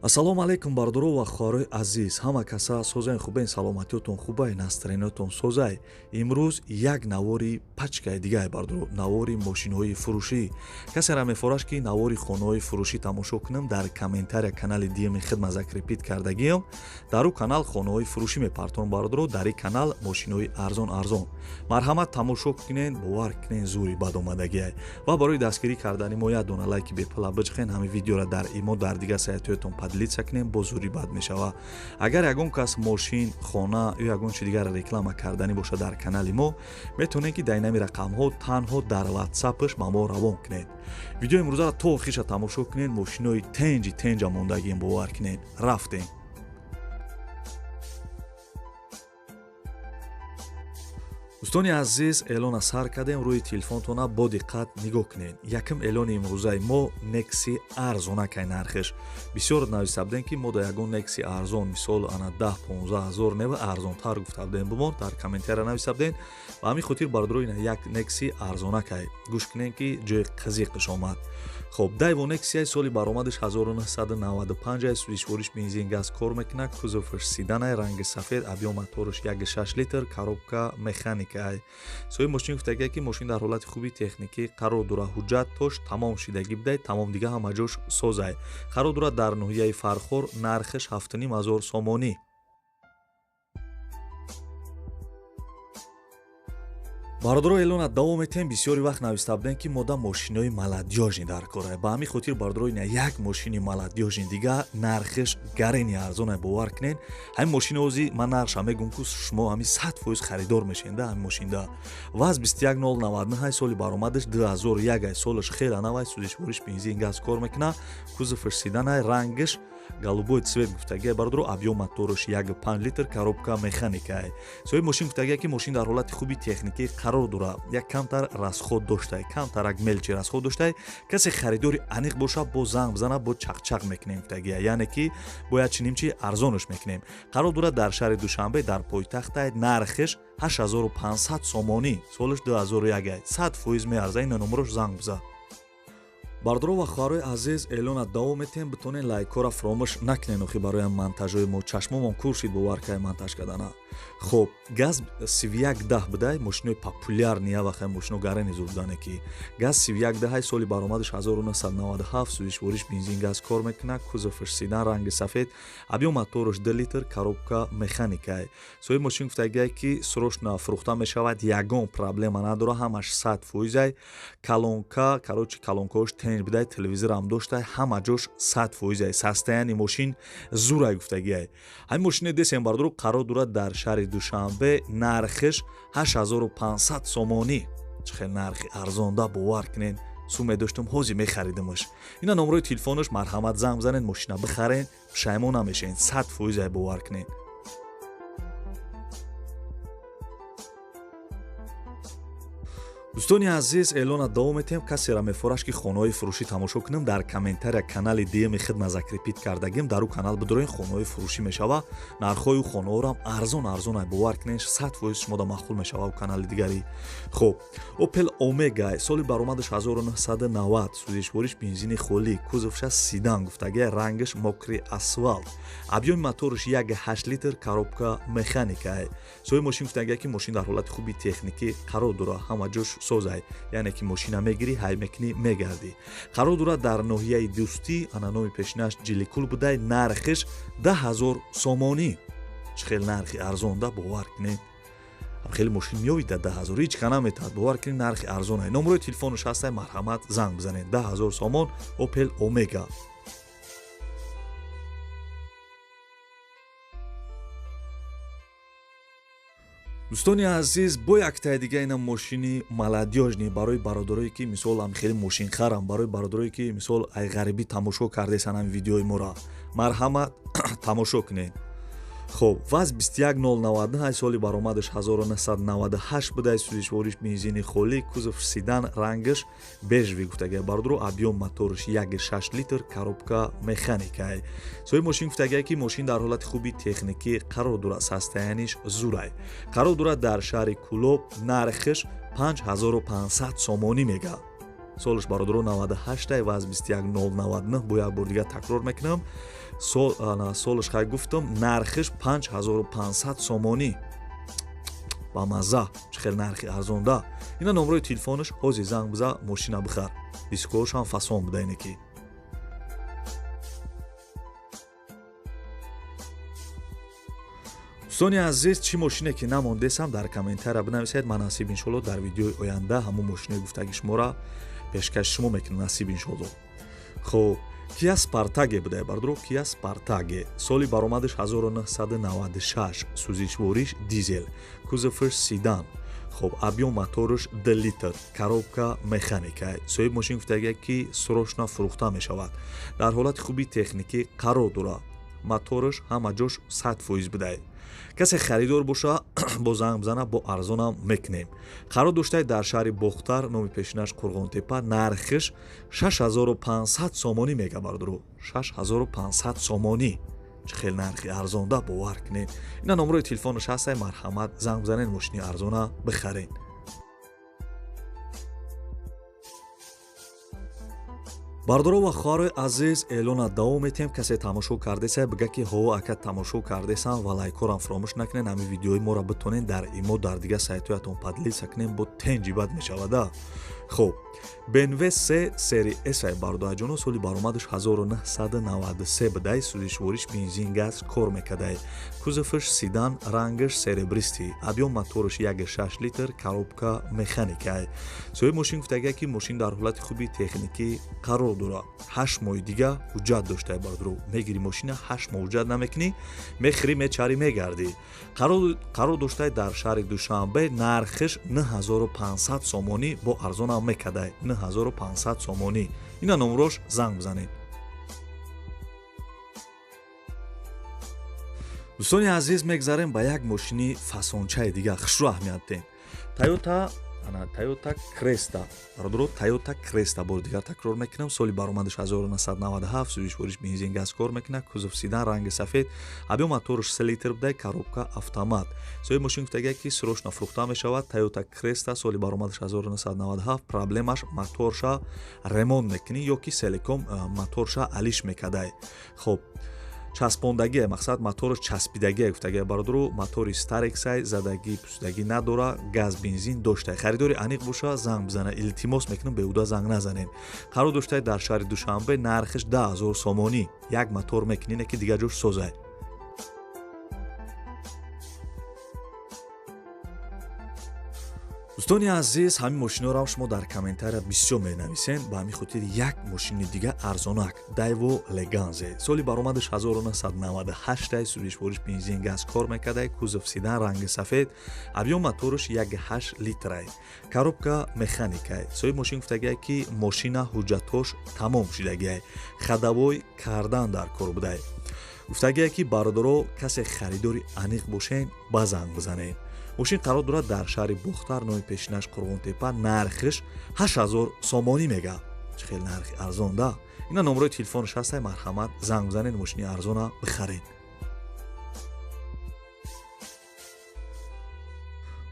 Ассалому алайкум бардуро ва хӯрои азиз. Ҳама каса созаи хубаи саломатиётон хубаи настроениётон созай. Имрӯз як навори пачкаи дигаи бардуро, навори мошинҳои фурӯшӣ. Касеро мефораш ки навори хонаҳои фурӯшӣ тамошо кунам, дар комментария канали диеми хидмат закрепит кардагиам. Дар ӯ канал хонаҳои фурӯшӣ мепартон бардуро, дар ин канал мошинҳои арзон. Марҳамат тамошо кунен, бовар кунен зури бадомадагиай. Ва барои дастгирӣ кардани мо як дона лайки бепала биҷиқен, ҳамин видеоро дар имо дар дига сайтҳоятон падлица кунем, бо зури бад мешава. Агар ягон кас мошин, хона ё ягон чи дигар реклама карданӣ боша дар канали мо, метавонед ки дар инами рақамҳо танҳо дар WhatsApp-ш ба мо равон кунед. Видеои имрӯзаро то охириша тамошо кунед, мошинои тенҷа мондагием бовар кунед. Рафтем. дӯстони азиз, эълона сар кардем, рӯи телефонтона бо диққат нигоҳ кунед. Якм эълони имрӯзаи мо Nexi арзонакай нархеш. Бисёр нависта будем ки мо дар ягон Nexi арзон, мисол ана 10-15 ҳазор нeva арзонтар гуфта будем бимон, дар комментария нависта будем. Ба ҳамин хотир бардуро ина як Nexi арзонакай. Гӯш кунед ки ҷои қазиқш омад. Хоб, дайво Nexi соли баромадаш 1995 сӯзишвориш бензин газ кор мекунад, кузовш сиданай, ранги сафед, объем моторш 1.6 литр, коробка механикай. Соҳиби мошин гуфтагие ки мошин дар ҳолати хуби техникӣ қарор дорад, ҳуҷҷат тош, тамом шидагӣ бидай, тамом дига ҳама ҷош созай. Қарор дорад дар ноҳияи Фархор, нархш 7500 сомонӣ. бардуро эълона давом метем. Бисёри вақт нависта будем ки мода мошинои маладёжни дар корай. Ба ҳамин хотир бардуро ина як мошини маладёжни дига нархш гарени арзонай бовар кунед. ҳамин мошини ҳозир ман нархша мегӯм ки шумо ҳамин 100% харидор мешен да ҳамин мошинда. ВАЗ 21099 соли баромадаш 2001 солаш хела навай, сӯзишвориш бензин газ кор мекунад, кузовш седанай, рангш голубой цвет гуфтагия бардуро, объем моторш 1.5 литр, коробка механикай. Соҳиби мошин гуфтагия ки мошин дар ҳолати хуби техникӣ қарор дорад, як камтар расход доштай, камтарак мелчи расход доштай. Касе харидори аниқ боша, бо занг бизана, бо чақчақ мекунем гуфтагия, яъне ки бо як чинимчи арзонаш мекунем. Қарор дорад дар шаҳри Душанбе дар пойтахтай, нархш 8500 сомонӣ, солаш 2001, 100% меарза. ина номерош занг биза. бардуро ва хӯрои азиз, эълона давом метем. битонен лайкора фаромӯш накунен охи барои монтажои мо. чашмомон куршид бовар кай монтаж кардана. хоб, газ 3110 будай, мошинои популярни явахай мошино гарени зур будане ки газ 3110 соли баромадаш 1997, сӯзишвориш бензин газ кор мекунад, кузовш седан, ранги сафед, объем моторш 2 литр, коробка механикай. соҳиби мошин гуфтагия ки срочно фурӯхта мешавад, ягон проблема надора, ҳамаш 100%. калонка, короче калонкаош тенҷ будай, телевизорам доштай, ҳама ҷош 100%. состояние мошин зурай гуфтагиай. ҳамин мошини десем бардуро қарор дорад дар шаҳри Душанбе, нархш 8500 сомонӣ. чӣ хел нархи арзонда бовар кунед. суме доштум ҳозир мехаридимаш. ина номерои телефонош, марҳамат занг бизанед, мошина бихарен, пушаймон намешавед, 100% бовар кунед. дӯстони азиз, эълона давом метем. касеро мефораш ки хонаҳои фурӯшӣ тамошо кунам, дар комментария канали диеми хидмат закрепит кардагим, дар ӯ канал бидорен, хонаҳои фурӯшӣ мешава. нархҳои ӯ хонаҳорам арзонай бовар кунед, 100% шумода махкул мешава ӯ канали дигари. хоб, Opel Omega соли баромадаш 1990, сӯзишвориш бензини холӣ, кузовша сидан гуфтагия, рангш мокри асфалт, объеми моторш 1.8 литр, коробка механикай. соҳиби мошин гуфтагия ки мошин дар ҳолати хуби техникӣ қарор дорад, ҳама ҷош созай, яъне ки мошина мегирӣ, ҳай мекунӣ, мегардӣ. қарор дорад дар ноҳияи Дӯстӣ, ана номи пешинаш Ҷиликул будай, нархш 10000 сомонӣ. чӣ хел нархи арзонда бовар кунед. хеле мошин меёвид да 10000, ҳеҷ ка наметавад бовар кунед, нархи арзонай. номерои телефонош ҳастай, марҳамат занг бизанед. 10000 сомон, Opel Omega. дӯстони азиз, бо яктаи дига ина мошини маладёжни барои бародарое ки мисол ам хеле мошинхарам, барои бародарое ки мисол ай ғарибӣ тамошо кардесан ҳам видеои моро, марҳамат тамошо кунед. хоб, ВАЗ 21099 соли баромадаш 1998 будай, сӯзишвориш бензини холӣ, кузовш седан, рангш бежви гуфтагия бардуро, объем моторш 1.6 литр, коробка механикай. соҳиби мошин гуфтагия ки мошин дар ҳолати хуби техникӣ қарор дорад, состояниш зурай. қарор дорад дар шаҳри Кӯлоб, нархш 5500 сомонӣ мега. солиш бародаро 98 ва аз 21099 бо як бор дига такрор мекунам. солиш хай гуфтам нархиш 5500 сомонӣ. ба мазза чӣ хел нархи арзонда. ина номрои телефонаш ҳозир занг биза мошина бихар. дискоршам фасон буда ине ки дӯстони азиз чӣ мошине ки намондесам дар комментария бинависед. ман насиб иншоалло дар видеои оянда ҳамон мошинаи гуфтаги шуморо пешкаши шумо мекунам насиб иншоалло. хуб Kia Spartage будай бардро Kia Spartage соли баромадаш 1996 сӯзишвориш дизел кузоваш седан. хуб объем мотораш 2 литр коробка механика соҳиб мошин гуфтагия ки срочно фурӯхта мешавад дар ҳолати хуби техникӣ қарор дорад мотораш ҳама ҷош 100% будай. касе харидор боша бо занг бизана бо арзонам мекунем. қарор доштаи дар шаҳри бохтар номи пешинаш қурғонтепа нархиш 6500 сомонӣ мега бардро 6500 сомонӣ. чӣ хел нархи арзонда бовар кунен. ина номрои телефонаш ҳастай марҳамат занг бизанен мошини арзона бихарен. бардоро ва хоҳарои азиз эълона давом метем. касе тамошо кардеса бига ки ҳо ака тамошо кардесам ва лайкорам фаромӯш накунен. ҳамин видеои моро битонен дар имо дар дига сайтҳоятон подлиса кунен бо тенҷибат мешавада. хуб BMW 3 сери S бардоаҷоно соли баромадаш 1993 будай сӯзишвориш бензин газ кор мекардай кузоваш седан рангаш серебристӣ объем мотораш 1.6 литр коробка механикай соҳиби мошин гуфтагия ки мошин дар ҳолати хуби техникӣ қарор дорад 8 моҳи дига ҳуҷҷат доштаи бардро мегири мошина 8 моҳ ҳуҷҷат намекунӣ мехӯри мечари мегардӣ қарор доштаи дар шаҳри душанбе нархиш 9500 сомонӣ бо арзонам мекардай 9500 сомонӣ. ина номрош занг бизанед. дӯстони азиз мегзарем ба як мошини фасончаи дига хушрӯ аҳамият дем. Toyota Cresta бародаро Toyota Cresta бори дигар такрор мекунам соли баромадаш 1997 сӯзишвориш бензин газ кор мекунад кузов седан ранги сафед объем мотораш 3 литр будай коробка автомат соҳиби мошин гуфтагия ки срочно фурӯхта мешавад. Toyota Cresta соли баромадаш 1997 проблемаш моторша ремонт мекунӣ ё ки селеком моторша алиш мекардай. хуб часпондагӣ мақсад мотораш часпидагӣ гуфтагия бародаро мотори старексай задагӣ пусдагӣ надора газ бензин доштай харидори аниқ боша занг бизана илтимос мекунам беҳуда занг назанен. қарор доштаи дар шаҳри душанбе нархиш 10000 сомонӣ як мотор мекунине ки дига ҷош созай. дӯстони азиз ҳамин мошиноро шумо дар комментария бисёр менависен ба ҳамин хотир як мошини дига арзонак Daewoo Leganze соли баромадаш 1998 сӯзишвориш бензин газ кор мекардай кузов седан ранги сафед объем мотораш 1.8 литрай коробка механикай соҳиби мошин гуфтагия ки мошина ҳуҷҷатош тамом шудагиай хадавой кардан дар кор будай гуфтагия ки бародаро касе харидори аниқ бошен ба занг бизанед. мошин қарор дорад дар шаҳри бохтар номи пешинаш қурғонтепа нархиш 8000 сомонӣ мега чӣ хел нархи арзонда. ина номрои телефонаш ҳастай марҳамат занг бизанед мошини арзона бихаред.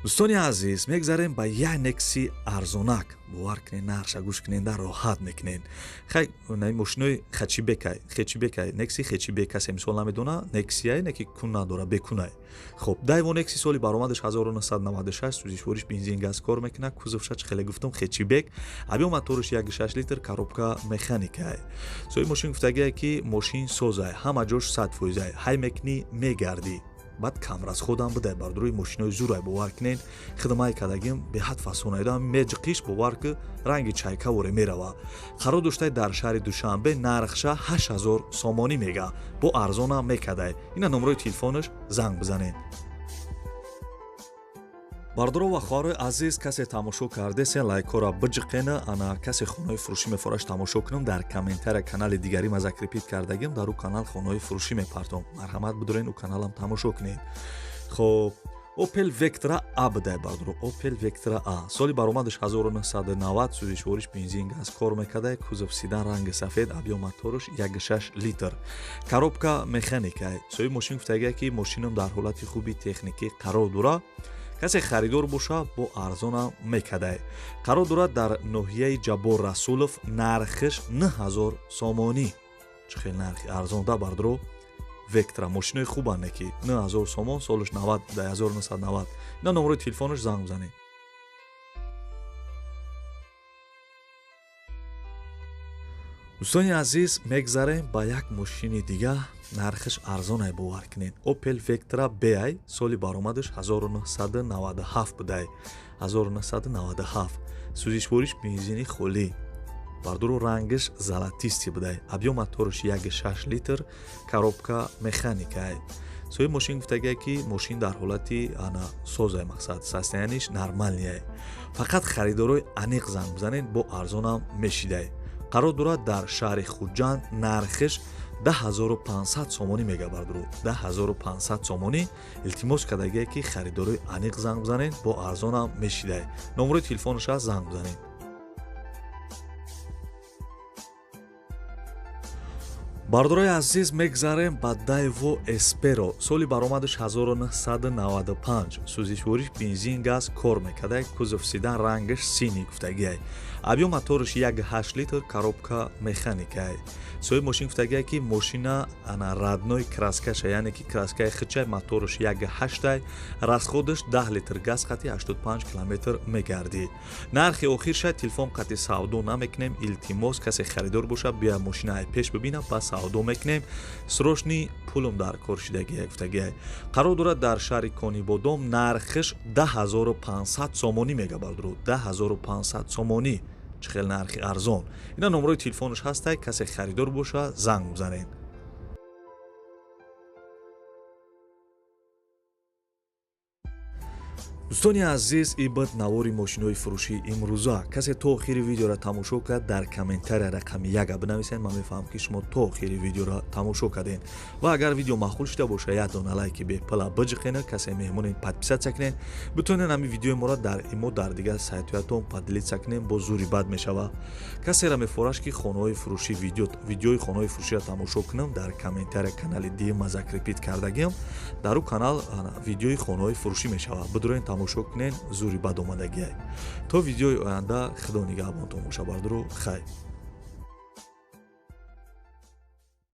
дӯстони азиз мегзарем ба як некси арзонак бовар кунен нарша гӯш куненда роҳат мекунен. хай мошинои хечибекай некси хечибек касе мисол намедона нексияй неки кун надора бекунай. хуб Daewoo некси соли баромадаш 1996 сӯзишвориш бензин газ кор мекунад кузовша чӣ хеле гуфтам хечибек объем мотораш 1.6 литр коробка механикай соҳиби мошин гуфтагия ки мошин созай ҳама ҷош 100% ҳай мекунӣ мегардӣ баъд камраз ходам будай бардорои мошинои зурай бовар кунен хидмаи кадагим беҳад фасонайда меҷиқиш бовар ки ранги чайкаворе мерава. қарор доштаи дар шаҳри душанбе нархша 8000 сомонӣ мега бо арзона мекадай. ина номрои телефонаш занг бизанед. бардоро ва хоҳарои азиз касе тамошо кардесен лайкора биҷиқена ана касе хонаи фурӯшӣ мефораш тамошо кунам дар комментария канали дигари ма закрепит кардагим дар ӯ канал хонаи фурӯшӣ мепартом марҳамат бидорен ӯ каналам тамошо кунед. хуб Opel Vectra A будай бардоро Opel Vectra A соли баромадаш 1990 сӯзишвориш бензин газ кор мекардай кузов седан ранги сафед объем мотораш 1.6 литр коробка механикай соҳиби мошин гуфтагия ки мошинам дар ҳолати хуби техникӣ қарор дорад касе харидор боша бо арзонам мекадай. қарор дорад дар ноҳияи ҷаббор расулов нархиш 9000 сомонӣ. чӣ хел нархи арзон да бардро Vectra мошинои хубане ки 9000 сомон солиш 90 1990. ина номерои телефонаш занг бизанед. дӯстони азиз, мегзарем ба як мошини дига, нархиш арзонай бовар кунед. Opel Vectra BI соли баромадаш 1997 будай. 1997. сӯзишвориш бензини холӣ. бардуро рангиш золотисти будай. объем моториш 1.6 литр, коробка механикай. соҳиби мошин гуфтагае ки мошин дар ҳолати ана созай, мақсад состояниш нормалияй. фақат харидорои аниқ занг бизанед, бо арзонам мешидай. қарор дорад дар шаҳри хуҷанд, нархиш 10500 сомонӣ мега бардуро. 10500 сомонӣ. илтимос кардагие ки харидорои аниқ занг бизанед, бо арзонам мешидай. номерои телефонаш аст, занг бизанед. бардорои азиз, мегзарем ба Daewoo Espero. соли баромадаш 1995. сӯзишвориш бензин газ кор мекардай. кузов седан, рангиш синӣ гуфтагиай. объем моториш 1.8 литр, коробка механикай. соҳиби мошин гуфтагиай ки мошина ана радной краскаша, яъне ки краскаи хичай, моториш 1.8, расходиш 10 литр газ қати 85 км мегардӣ. нархи охирша телефон қати савдо намекунем. илтимос касе харидор боша бия мошинаи пеш бибина, ба савдо мекунем. срочни пулум дар кор шидагиай гуфтагиай. қарор дорад дар шаҳри Конибодом, нархиш 10500 сомонӣ мега бардуро. 10500 сомонӣ. чӣ хел нархи арзон. ина номерои телефонаш ҳастай, касе харидор боша занг бизанед. дӯстони азиз, ин буд навори мошинои фурӯшии имрӯза. касе то охири видеоро тамошо кард, дар комментария рақами 1 бинависед. ман мефаҳмам ки шумо то охири видеоро тамошо кардед. ва агар видео маъқул шуда боша, як дона лайки бепила биҷиқена, касе меҳмонед подписатсия кунед. битонед ҳамин видеои моро дар имо дар дигар сайтҳоятон поделитсия кунед, бо зури бад мешава. касера мефораш ки хонаҳои фурӯши видеои хонаҳои фурӯширо тамошо кунам, дар комментария канали дима закрепит кардагиам. дар ӯ канал видеои хонаҳои фурӯшӣ мешава. бидурен тамошо кунед, зури бад омадагиай. то видеои оянда худо нигаҳбонтон боша. бардуро хайр.